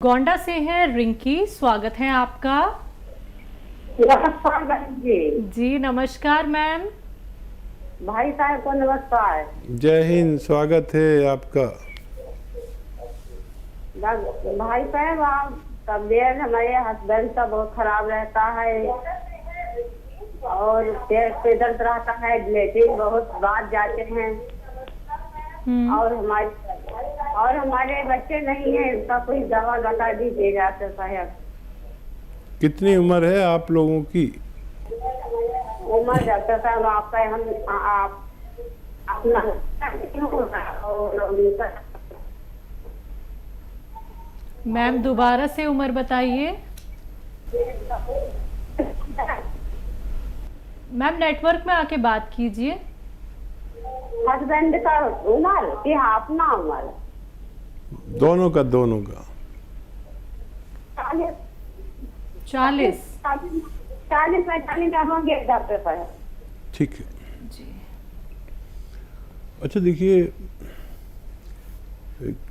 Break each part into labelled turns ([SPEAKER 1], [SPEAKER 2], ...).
[SPEAKER 1] गोंडा से है रिंकी, स्वागत है आपका।
[SPEAKER 2] नमस्कार बहन जी।
[SPEAKER 1] जी नमस्कार मैम।
[SPEAKER 2] भाई साहब को नमस्कार।
[SPEAKER 3] जय हिंद, स्वागत है आपका।
[SPEAKER 2] भाई साहब, आप तबीयत हमारे हस्बैंड का बहुत खराब रहता है और पेट पे दर्द रहता है, लेटिन बहुत बात जाते हैं और हमारे बच्चे नहीं है, इसका कोई दवा बता दीजिएगा तो साहब।
[SPEAKER 3] कितनी उम्र है आप लोगों की?
[SPEAKER 2] उम्र डॉक्टर साहब आपका आप अपना
[SPEAKER 1] मैम दोबारा से उम्र बताइए। मैम नेटवर्क में आके बात कीजिए।
[SPEAKER 2] हस्बैंड का उम्र कि अपना उम्र?
[SPEAKER 3] दोनों का
[SPEAKER 1] 40।
[SPEAKER 2] 40-45 का होंगे डॉक्टर साहब।
[SPEAKER 3] ठीक है
[SPEAKER 1] जी।
[SPEAKER 3] अच्छा देखिए,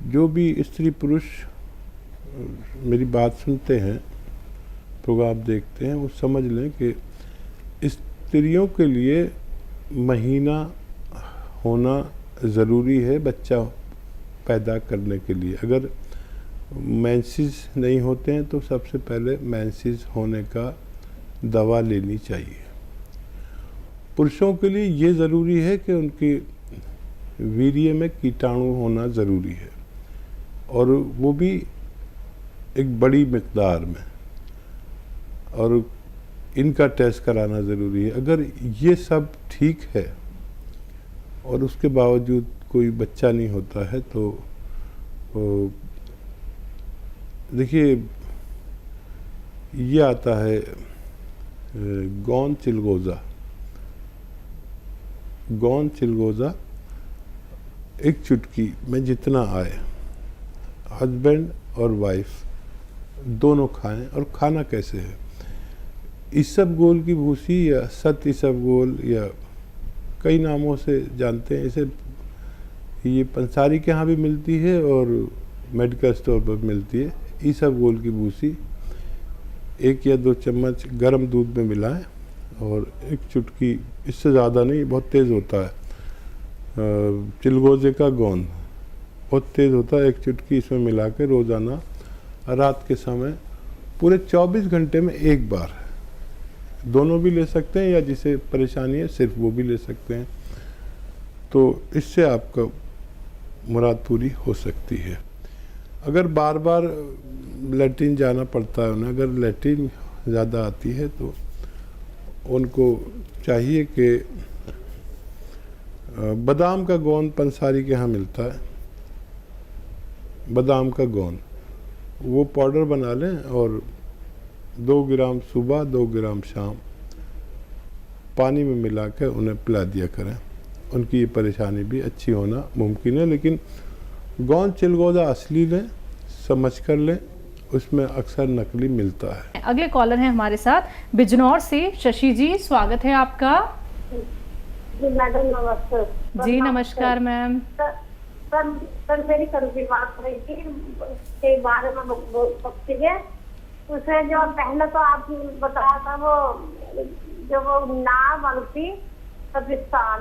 [SPEAKER 3] जो भी स्त्री पुरुष मेरी बात सुनते हैं, प्रोग्राम देखते हैं, वो समझ लें कि स्त्रियों के लिए महीना होना ज़रूरी है बच्चा पैदा करने के लिए। अगर मेंसेस नहीं होते हैं तो सबसे पहले मेंसेस होने का दवा लेनी चाहिए। पुरुषों के लिए ये ज़रूरी है कि उनकी वीर्य में कीटाणु होना ज़रूरी है, और वो भी एक बड़ी मिकदार में, और इनका टेस्ट कराना ज़रूरी है। अगर ये सब ठीक है और उसके बावजूद कोई बच्चा नहीं होता है तो देखिए, ये आता है गौन चिलगोज़ा एक चुटकी में जितना आए, हस्बैंड और वाइफ दोनों खाएं। और खाना कैसे है? इसबगोल की भूसी या सत इसबगोल या कई नामों से जानते हैं इसे। ये पंसारी के यहाँ भी मिलती है और मेडिकल स्टोर पर मिलती है। इसबगोल की भूसी 1 या 2 चम्मच गर्म दूध में मिलाएं और एक चुटकी, इससे ज़्यादा नहीं, बहुत तेज़ होता है, चिलगोज़े का गोंद बहुत तेज़ होता है, एक चुटकी इसमें मिला के रोज़ाना रात के समय पूरे 24 घंटे में एक बार, दोनों भी ले सकते हैं या जिसे परेशानी है सिर्फ वो भी ले सकते हैं। तो इससे आपका मुराद पूरी हो सकती है। अगर बार बार लैट्रिन जाना पड़ता है उन्हें, अगर लैट्रिन ज़्यादा आती है तो उनको चाहिए कि बादाम का गोंद पंसारी के यहाँ मिलता है, बादाम का गोंद, वो पाउडर बना लें और 2 ग्राम सुबह 2 ग्राम शाम पानी में मिला कर उन्हें पिला दिया करें। उनकी ये परेशानी भी अच्छी होना मुमकिन है। लेकिन गौन चिलगोज़ा असली लें, समझ कर लें, उसमें अक्सर नकली मिलता है।
[SPEAKER 1] अगले कॉलर हैं हमारे साथ बिजनौर से शशि जी, स्वागत है आपका।
[SPEAKER 2] जी मैडम नमस्ते।
[SPEAKER 1] जी नमस्कार मैम।
[SPEAKER 2] सर मेरी कल की बात हुई थी के बारे में सकती है। उसे जो पहले तो आप बताया था वो जो वो नाम वाली थी सबिस्तान,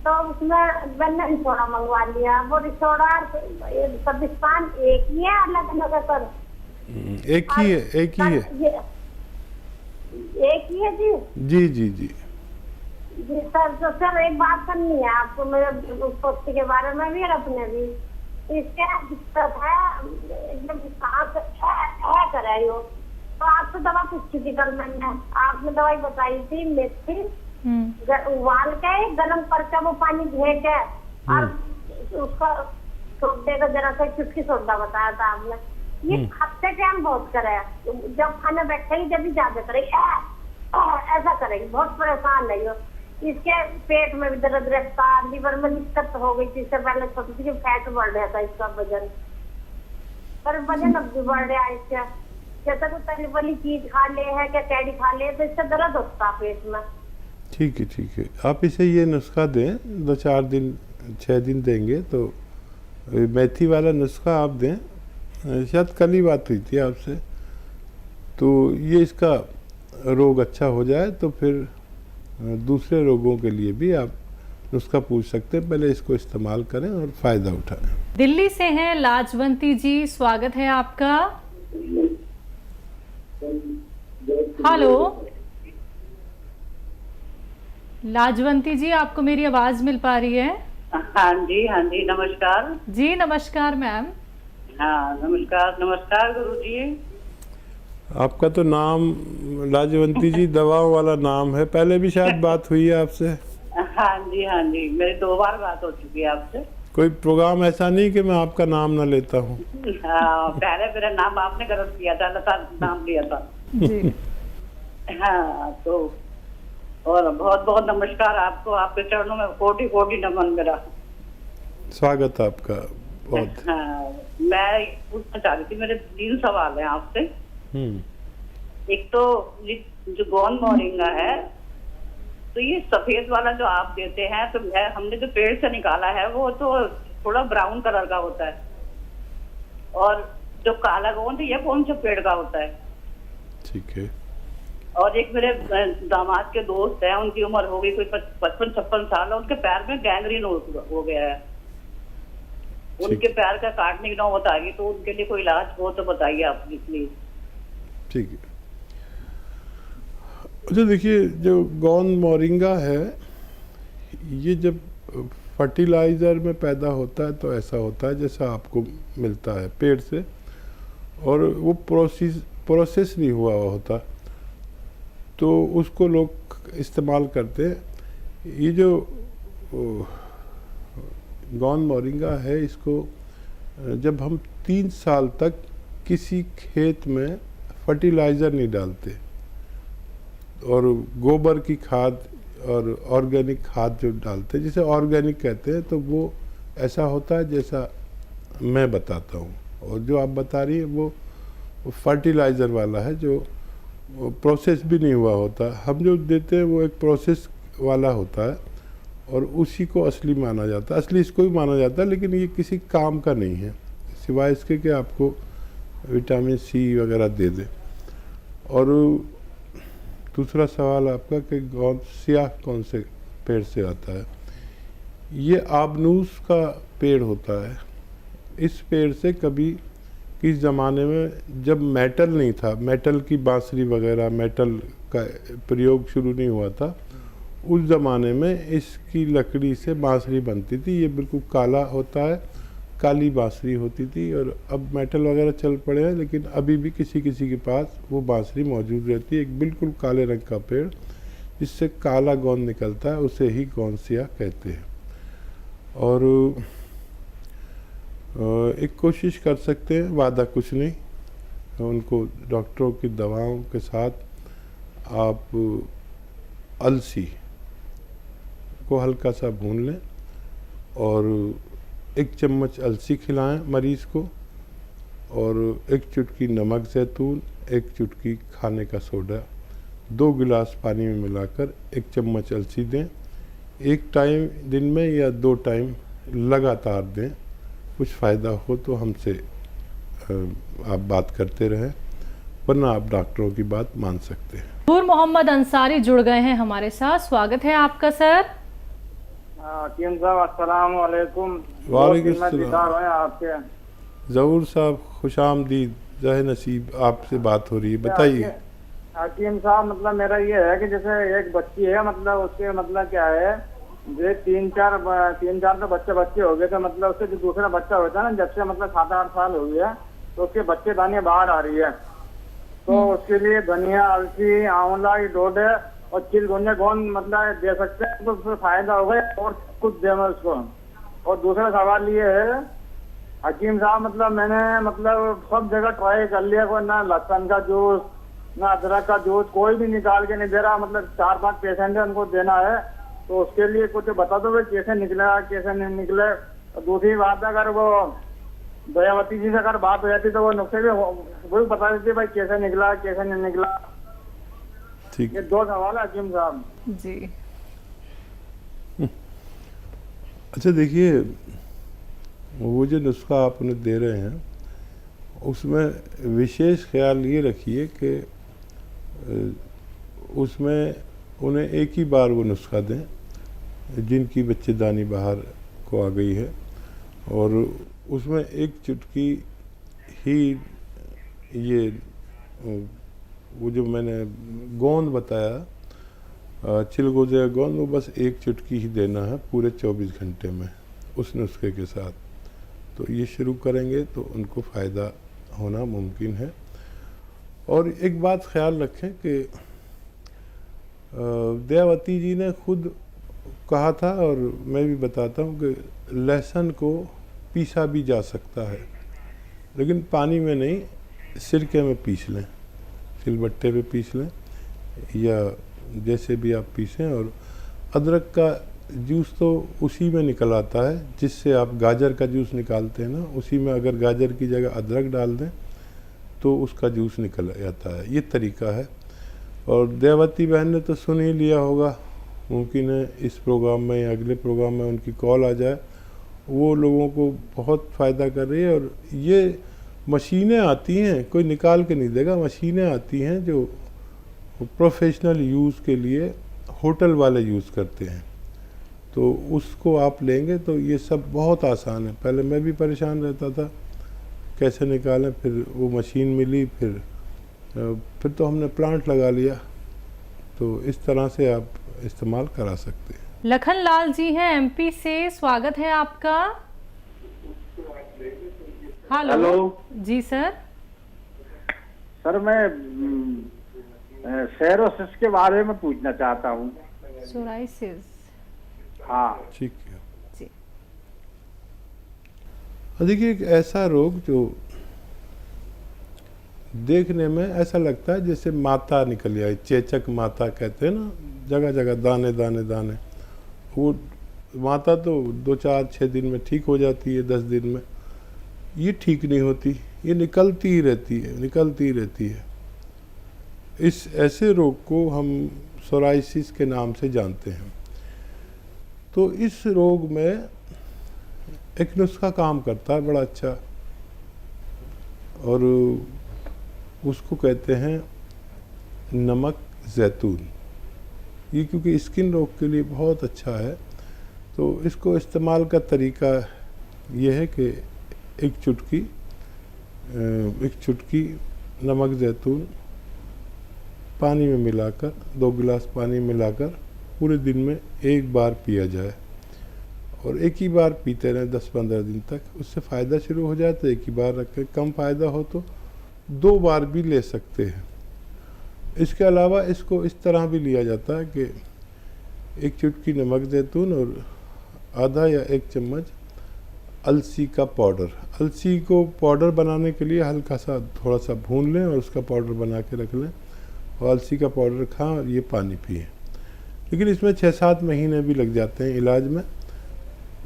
[SPEAKER 2] तो उसमें मैंने रिसोड़ा मंगवा लिया। वो रिसोड़ा सबिस्तान एक ही है, अलग अलग है सर?
[SPEAKER 3] एक ही है, एक ही है।
[SPEAKER 2] एक ही है जी।
[SPEAKER 3] जी जी जी
[SPEAKER 2] जी सर, तो सर एक बात करनी है आपको मेरे पोती के बारे में भी और अपने भी। इसके दिक्कत है, एकदम सांस है कर रही हो, तो आपसे दवा पूछी थी कल मैंने। आपने दवाई बताई थी मेथी उबाल के गरम करके वो पानी धे के और उसका सोडे का जरा सा चुटकी सोडा बताया था आपने। ये हफ्ते टाइम बहुत करे, जब खाने बैठेगी जब भी ज्यादा करेगी, ऐसा करेगी, बहुत परेशान है। इसके पेट में भी दर्द रहता, लीवर में दिक्कत हो गई थी। इससे पहले सोचती थी फैट बढ़ रहा था इसका वजन, पर वजन अब भी बढ़ रहा है इसका। जैसा कोई तली वाली चीज खा ले है क्या कैडी खा ले तो इससे दर्द होता है पेट में।
[SPEAKER 3] ठीक है, ठीक है। आप इसे ये नुस्खा दें, 2-4 दिन 6 दिन देंगे तो मेथी वाला नुस्खा आप दें। शायद कल ही बात हुई थी आपसे। तो ये इसका रोग अच्छा हो जाए तो फिर दूसरे रोगों के लिए भी आप नुस्खा पूछ सकते हैं। पहले इसको इस्तेमाल करें और फ़ायदा उठाएं।
[SPEAKER 1] दिल्ली से हैं लाजवंती जी, स्वागत है आपका। हेलो लाजवंती जी, आपको मेरी आवाज मिल पा रही है?
[SPEAKER 4] हाँ जी, नमस्कार।
[SPEAKER 1] जी नमस्कार मैम।
[SPEAKER 4] हाँ नमस्कार गुरुजी।
[SPEAKER 3] आपका तो नाम लाजवंती जी दवाओं वाला नाम है। पहले भी शायद बात हुई है आपसे।
[SPEAKER 4] हाँ जी, मेरी 2 बार बात हो चुकी है आपसे।
[SPEAKER 3] कोई प्रोग्राम ऐसा नहीं कि मैं आपका नाम ना लेता हूँ।
[SPEAKER 4] हाँ, पहले मेरा नाम आपने गलत किया था, लता नाम लिया था
[SPEAKER 1] जी
[SPEAKER 4] हाँ तो और बहुत बहुत नमस्कार आपको, आपके चरणों में कोटि कोटि नमन मेरा।
[SPEAKER 3] स्वागत आपका बहुत।
[SPEAKER 4] हाँ, मैं पूछना चाह रही थी, मेरे 3 सवाल हैं आपसे। एक तो जो गोंद मोरिंगा है, तो ये सफेद वाला जो आप देते हैं, तो हमने जो पेड़ से निकाला है वो तो थोड़ा ब्राउन कलर का होता है, और जो काला गोंद ये कौन से पेड़ का होता है?
[SPEAKER 3] ठीक है।
[SPEAKER 4] और एक मेरे दामाद के दोस्त हैं, उनकी उम्र हो गई कोई 55-56 साल, है उनके पैर में गैंग्रीन हो गया है, उनके पैर का काटने की नौबत आ गई, तो उनके लिए कोई इलाज हो तो बताइए आप प्लीज।
[SPEAKER 3] ठीक है। अच्छा देखिए, जो गोंद मोरिंगा है ये जब फर्टिलाइज़र में पैदा होता है तो ऐसा होता है जैसा आपको मिलता है पेड़ से, और वो प्रोसेस नहीं हुआ होता, तो उसको लोग इस्तेमाल करते हैं। ये जो गोंद मोरिंगा है, इसको जब हम 3 साल तक किसी खेत में फर्टिलाइज़र नहीं डालते और गोबर की खाद और ऑर्गेनिक खाद जो डालते हैं, जिसे ऑर्गेनिक कहते हैं, तो वो ऐसा होता है जैसा मैं बताता हूँ। और जो आप बता रही है वो फर्टिलाइज़र वाला है, जो प्रोसेस भी नहीं हुआ होता। हम जो देते हैं वो एक प्रोसेस वाला होता है और उसी को असली माना जाता है, असली इसको भी माना जाता है, लेकिन ये किसी काम का नहीं है सिवाय इसके कि आपको विटामिन सी वगैरह दे दे। और दूसरा सवाल आपका कि गोंद स्याह कौन से पेड़ से आता है, ये आबनूस का पेड़ होता है। इस पेड़ से कभी किस ज़माने में जब मेटल नहीं था, मेटल की बांसुरी वगैरह, मेटल का प्रयोग शुरू नहीं हुआ था, उस ज़माने में इसकी लकड़ी से बांसुरी बनती थी। ये बिल्कुल काला होता है, काली बांसुरी होती थी। और अब मेटल वगैरह चल पड़े हैं, लेकिन अभी भी किसी किसी के पास वो बांसुरी मौजूद रहती है। एक बिल्कुल काले रंग का पेड़ जिससे काला गोंद निकलता है, उसे ही गोंद स्याह कहते हैं। और एक कोशिश कर सकते हैं, वादा कुछ नहीं, उनको डॉक्टरों की दवाओं के साथ आप अलसी को हल्का सा भून लें और 1 चम्मच अलसी खिलाएं मरीज़ को, और 1 चुटकी नमक ज़ैतून, 1 चुटकी खाने का सोडा 2 गिलास पानी में मिलाकर 1 चम्मच अलसी दें। 1 टाइम दिन में या 2 टाइम लगातार दें। कुछ फ़ायदा हो तो हमसे आप बात करते रहें, वरना आप डॉक्टरों की बात मान सकते हैं।
[SPEAKER 1] नूर मोहम्मद अंसारी जुड़ गए हैं हमारे साथ, स्वागत है आपका सर।
[SPEAKER 5] हकीम साहब अस्सलाम वालेकुम।
[SPEAKER 3] वालेकुम अस्सलाम।
[SPEAKER 5] आपके
[SPEAKER 3] ज़हूर साहब खुशामदीद, जहे नसीब, आपसे बात हो रही है, बताइए।
[SPEAKER 5] हकीम साहब, मतलब मेरा ये है कि जैसे एक बच्ची है, मतलब उसके मतलब क्या है, जो 3-4 तो बच्चे हो गए, तो मतलब उससे जो दूसरा बच्चा होता है ना, जब से मतलब 7-8 साल हो गया, तो उसके बच्चे दानियाँ बाहर आ रही है। तो उसके लिए धनिया, अलसी, आंवला, डोडे और चिलगोंजा गोंद मतलब दे सकते हैं, तो उससे फायदा होगा, और कुछ देना उसको। और दूसरा सवाल ये है हकीम साहब, मतलब मैंने मतलब सब जगह ट्राई कर लिया, कोई ना लहसुन का जूस, ना अदरक का जूस, कोई भी निकाल के नहीं दे रहा। मतलब 4-5 पेशेंट है, उनको देना है, तो उसके लिए कुछ बता दो भाई, कैसे निकला कैसे नहीं निकले। और दूसरी बात, अगर वो दयावती जी से अगर बात हो जाती तो वो नुस्खे भी वही बता देती भाई, कैसे निकला कैसे नहीं निकला।
[SPEAKER 3] ठीक,
[SPEAKER 5] ये 2 सवाल है हकीम साहब
[SPEAKER 1] जी।
[SPEAKER 3] अच्छा देखिए, वो जो नुस्खा आप उन्हें दे रहे हैं उसमें विशेष ख्याल ये रखिए कि उसमें उन्हें एक ही बार वो नुस्खा दें जिनकी बच्चेदानी बाहर को आ गई है, और उसमें एक चुटकी ही ये वो जो मैंने गोंद बताया चिलगोजे गोंद, वो बस एक चुटकी ही देना है पूरे 24 घंटे में उस नुस्खे के साथ। तो ये शुरू करेंगे तो उनको फ़ायदा होना मुमकिन है। और एक बात ख्याल रखें कि दयावती जी ने खुद कहा था, और मैं भी बताता हूँ कि लहसुन को पीसा भी जा सकता है, लेकिन पानी में नहीं, सिरके में पीस लें, सिलबट्टे पे पीस लें या जैसे भी आप पीसें। और अदरक का जूस तो उसी में निकल आता है जिससे आप गाजर का जूस निकालते हैं ना, उसी में अगर गाजर की जगह अदरक डाल दें तो उसका जूस निकल जाता है। ये तरीका है। और दयावती बहन ने तो सुन ही लिया होगा, मुमकिन है इस प्रोग्राम में या अगले प्रोग्राम में उनकी कॉल आ जाए। वो लोगों को बहुत फ़ायदा कर रही है। और ये मशीनें आती हैं, कोई निकाल के नहीं देगा, मशीनें आती हैं जो प्रोफेशनल यूज़ के लिए होटल वाले यूज़ करते हैं, तो उसको आप लेंगे तो ये सब बहुत आसान है। पहले मैं भी परेशान रहता था कैसे निकालें, फिर वो मशीन मिली, फिर तो हमने प्लांट लगा लिया। तो इस तरह से आप इस्तेमाल करा सकते हैं।
[SPEAKER 1] लखन लाल जी हैं एमपी से, स्वागत है आपका। हेलो जी सर।
[SPEAKER 5] सर मैं सेरोसिस के बारे में पूछना चाहता हूँ।
[SPEAKER 1] सोराइसिस।
[SPEAKER 5] हाँ
[SPEAKER 3] ठीक है
[SPEAKER 1] जी।
[SPEAKER 3] देखिए, एक ऐसा रोग जो देखने में ऐसा लगता है जैसे माता निकल आई, चेचक माता कहते हैं ना, जगह जगह दाने दाने दाने। वो माता तो 2-4-6 दिन में ठीक हो जाती है, 10 दिन में। ये ठीक नहीं होती, ये निकलती ही रहती है, निकलती ही रहती है। इस ऐसे रोग को हम सोराइसिस के नाम से जानते हैं। तो इस रोग में एक नुस्खा काम करता है बड़ा अच्छा, और उसको कहते हैं नमक जैतून। ये क्योंकि स्किन रोग के लिए बहुत अच्छा है, तो इसको इस्तेमाल का तरीका ये है कि एक चुटकी नमक जैतून पानी में मिलाकर, 2 गिलास पानी मिलाकर पूरे दिन में एक बार पिया जाए, और एक ही बार पीते रहें 10-15 दिन तक। उससे फ़ायदा शुरू हो जाए तो एक ही बार रखें, कम फ़ायदा हो तो 2 बार भी ले सकते हैं। इसके अलावा इसको इस तरह भी लिया जाता है कि एक चुटकी नमक जैतून और आधा या 1 चम्मच अलसी का पाउडर। अलसी को पाउडर बनाने के लिए हल्का सा थोड़ा सा भून लें और उसका पाउडर बना के रख लें, और अलसी का पाउडर खाएं और ये पानी पिएं। लेकिन इसमें 6-7 महीने भी लग जाते हैं इलाज में।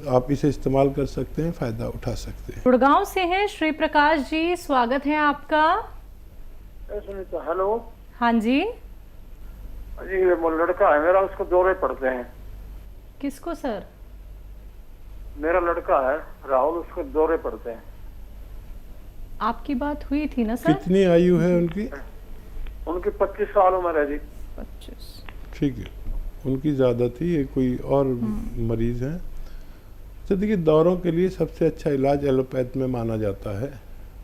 [SPEAKER 3] आप इसे इस्तेमाल कर सकते हैं, फ़ायदा उठा सकते हैं।
[SPEAKER 1] गुड़गांव से हैं श्री प्रकाश जी, स्वागत है आपका।
[SPEAKER 5] हेलो।
[SPEAKER 1] हाँ जी।
[SPEAKER 5] जी वो लड़का है मेरा, उसको दौरे पड़ते हैं।
[SPEAKER 1] किसको सर?
[SPEAKER 5] मेरा लड़का है राहुल, उसको दौरे पड़ते हैं।
[SPEAKER 1] आपकी बात हुई थी ना सर?
[SPEAKER 3] कितनी आयु है उनकी?
[SPEAKER 5] उनकी 25 साल उम्र है जी।
[SPEAKER 1] 25।
[SPEAKER 3] ठीक है, उनकी ज़्यादा थी, ये कोई और मरीज़ हैं। तो देखिए, दौरों के लिए सबसे अच्छा इलाज एलोपैथ में माना जाता है।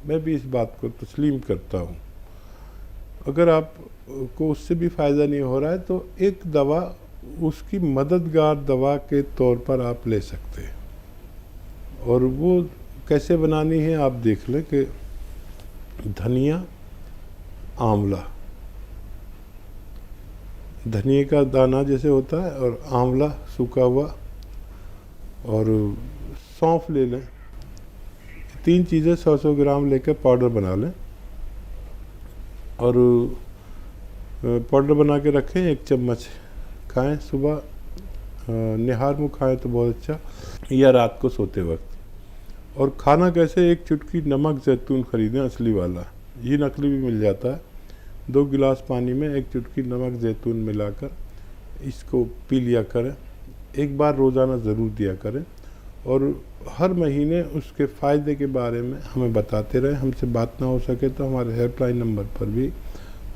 [SPEAKER 3] मैं भी इस बात को तस्लीम करता हूँ। अगर आप को उससे भी फ़ायदा नहीं हो रहा है तो एक दवा उसकी मददगार दवा के तौर पर आप ले सकते हैं, और वो कैसे बनानी है आप देख लें कि धनिया, आंवला, धनिया का दाना जैसे होता है, और आंवला सूखा हुआ, और सौंफ ले लें। 3 चीज़ें 100-100 ग्राम लेकर पाउडर बना लें, और पाउडर बना के रखें। 1 चम्मच खाएं सुबह, निहार मुँह खाएं तो बहुत अच्छा, या रात को सोते वक्त। और खाना कैसे, एक चुटकी नमक जैतून ख़रीदें असली वाला, ये नकली भी मिल जाता है। 2 गिलास पानी में 1 चुटकी नमक जैतून मिलाकर इसको पी लिया करें। एक बार रोज़ाना ज़रूर दिया करें, और हर महीने उसके फ़ायदे के बारे में हमें बताते रहें। हमसे बात ना हो सके तो हमारे हेल्पलाइन नंबर पर भी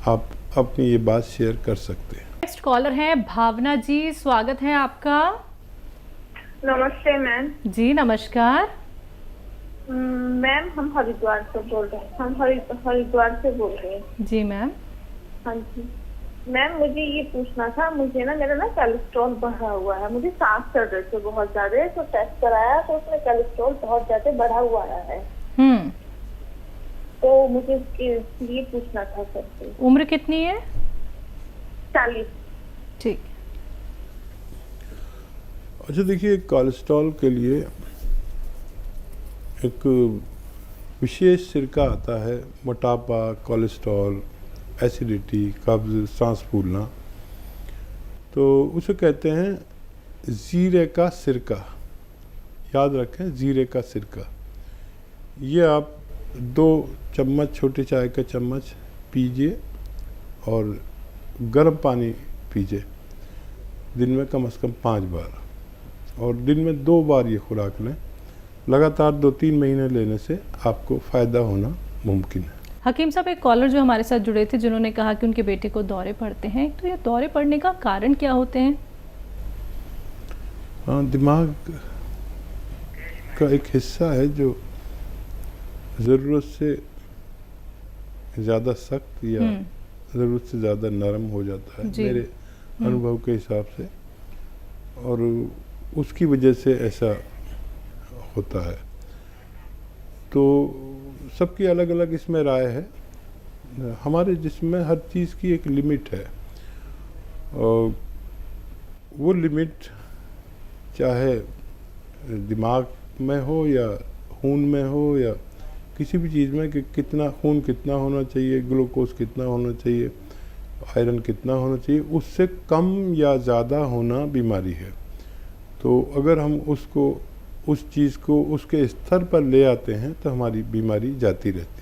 [SPEAKER 3] आप अपनी ये बात शेयर कर सकते हैं।
[SPEAKER 1] नेक्स्ट कॉलर हैं भावना जी, स्वागत है आपका।
[SPEAKER 6] नमस्ते मैम।
[SPEAKER 1] जी नमस्कार।
[SPEAKER 6] मैम हम हरिद्वार से बोल रहे हैं। हम हरिद्वार से बोल रहे हैं।
[SPEAKER 1] जी मैम।
[SPEAKER 6] हाँ जी मैम, मुझे ये पूछना था, मुझे ना मेरा कोलेस्ट्रॉल बढ़ा हुआ है, मुझे सांस चढ़ रही थी बहुत ज्यादा, तो टेस्ट कराया तो उसमें कोलेस्ट्रॉल बहुत ज्यादा बढ़ा हुआ है। तो मुझे इसके लिए पूछना था सर।
[SPEAKER 1] उम्र कितनी है?
[SPEAKER 6] 40।
[SPEAKER 1] ठीक।
[SPEAKER 3] अच्छा देखिए, कोलेस्ट्रॉल के लिए एक विशेष सिरका आता है, मोटापा, कोलेस्ट्रॉल, एसिडिटी, कब्ज, सांस फूलना, तो उसे कहते हैं जीरे का सिरका। याद रखें, जीरे का सिरका। ये आप 2 चम्मच, छोटे चाय का चम्मच पीजिए और गर्म पानी पीजिए दिन में कम से कम 5 बार, और दिन में 2 बार ये खुराक लें। लगातार 2-3 महीने लेने से आपको फ़ायदा होना मुमकिन है।
[SPEAKER 1] हकीम साहब, एक कॉलर जो हमारे साथ जुड़े थे जिन्होंने कहा कि उनके बेटे को दौरे पड़ते हैं, तो ये दौरे पड़ने का कारण क्या होते हैं?
[SPEAKER 3] हाँ, दिमाग का एक हिस्सा है जो ज़रूरत से ज़्यादा सख्त या ज़रूरत से ज़्यादा नरम हो जाता है मेरे अनुभव के हिसाब से, और उसकी वजह से ऐसा होता है। तो सबकी अलग अलग इसमें राय है। हमारे जिस्म में हर चीज़ की एक लिमिट है, और वो लिमिट चाहे दिमाग में हो या खून में हो या किसी भी चीज़ में, कि कितना खून कितना होना चाहिए, ग्लूकोज कितना होना चाहिए, आयरन कितना होना चाहिए, उससे कम या ज़्यादा होना बीमारी है। तो अगर हम उसको, उस चीज़ को उसके स्तर पर ले आते हैं तो हमारी बीमारी जाती रहती है।